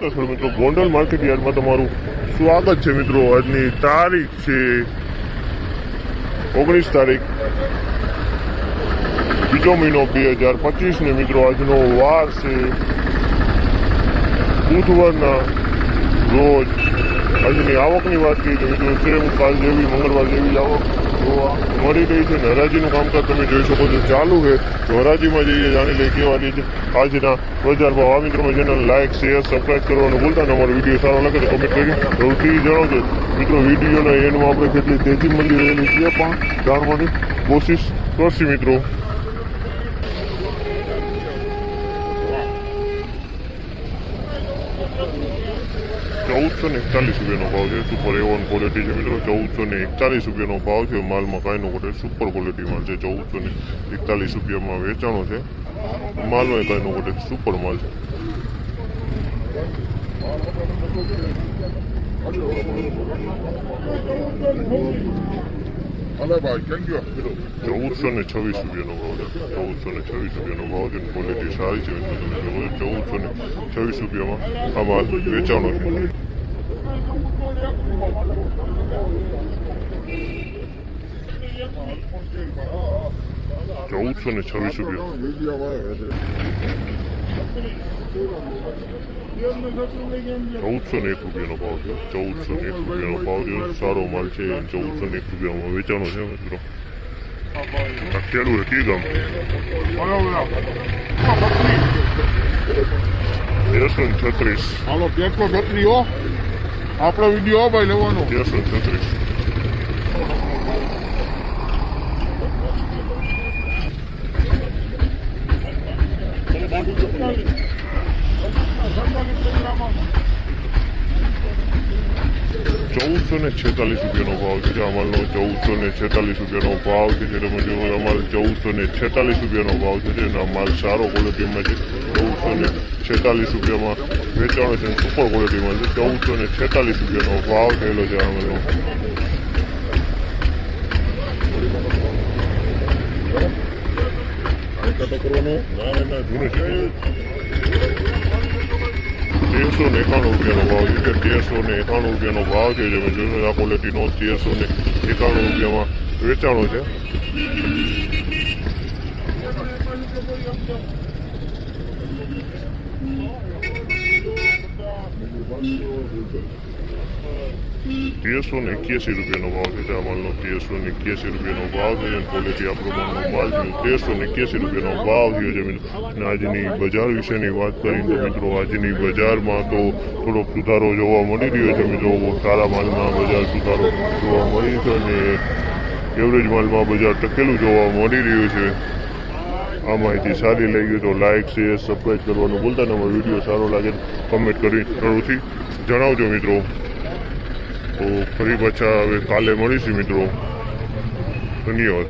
મિત્રો ગોંડલ માર્કેટ યાર્ડમાં તમારું સ્વાગત છે મિત્રો। આજની તારીખ છે 19 તારીખ બીજો મહિનો 2025 ને મિત્રો આજનો વાર છે બુધવારના રોજ। આજની આવકની વાત કરીએ તો મિત્રો સેમ કાલ જેવી મંગળવાર જેવી આવક જોવા મળી રહી છે ને હરાજીનું કામકાજ તમે જોઈ શકો છો ચાલુ છે। તો હરાજીમાં જઈએ જાણી લઈએ કેવા છે આજના બજાર ભાવ। આ મિત્રો ચેનલ લાઈક શેર સબસ્ક્રાઈબ કરવાનું ભૂલતા ને અમારો વિડીયો સારો લાગે તો કમેન્ટ કરી સૌથી જણાવજો મિત્રો। વિડીયોના એન્ડમાં આપણે કેટલી તેજી મળી રહેલી છે પણ જાણવાની કોશિશ કરશી મિત્રો। 1441 રૂપિયાનો ભાવ છે। સુપર A1 ક્વોલિટી છે મિત્રો। 1441 રૂપિયાનો ભાવ છે। માલમાં કાંઈ નો ઘટે, સુપર ક્વોલિટી માલ છે। 1441 રૂપિયામાં વેચાણો છે। માલમાં કાંઈ નો ઘટે, સુપર માલ છે। 1426 રૂપિયાનો ભાવ છે। 1426 રૂપિયાનો ભાવ છે। ક્વોલિટી સારી છે। 1426 રૂપિયામાં આ માલ વેચાણો છે। 1426 રૂપિયા। 1401 રૂપિયાનો ભાવ છે। 1401 રૂપિયાનો ભાવ છે। સારો માલ છે। 1401 રૂપિયામાં વેચાણો છે મિત્રો। કેળું કી ગામ 1336। હાલો 1336 હો આપણો વિડીયો ભાઈ લેવાનો 1336। 1446 રૂપિયાનો ભાવ છે। આ માલનો 1446 રૂપિયાનો ભાવ છે। તમે જો અમારે 1446 રૂપિયાનો ભાવ છે। આ માલ સારો ક્વોલિટીમાં છે। 1446 રૂપિયામાં વેચાણો છે। સુપર ક્વોલિટીમાં છે। 1446 રૂપિયાનો ભાવ થયેલો છે આ માલનો। જૂનું છે। 1391 રૂપિયાનો ભાવ છે। 1391 રૂપિયાનો ભાવ છે। તમે જોયું આ ક્વોલિટીનો 1391 રૂપિયામાં વેચાણો છે। 1381 રૂપિયાનો ભાવ છે। આ માલનો 1381 રૂપિયાનો ભાવ છે। ક્વોલિટી આ પ્રમાણનો માલ છે। 1381 રૂપિયાનો ભાવ થયો છે મિત્રો। અને આજની બજાર વિશેની વાત કરીએ તો મિત્રો આજની બજારમાં તો થોડોક સુધારો જોવા મળી રહ્યો છે મિત્રો। સારા માલમાં બજાર સુધારો જોવા મળી છે અને એવરેજ માલમાં બજાર ટકેલું જોવા મળી રહ્યું છે। આ માહિતી સારી લાગી તો લાઇક શેર સબસ્ક્રાઈબ કરવાનું ભૂલતા ને અમારો વિડીયો સારો લાગે કમેન્ટ કરી જરૂરથી જણાવજો મિત્રો। તો ફરી પાછા હવે કાલે મળીશું મિત્રો। ધન્યવાદ।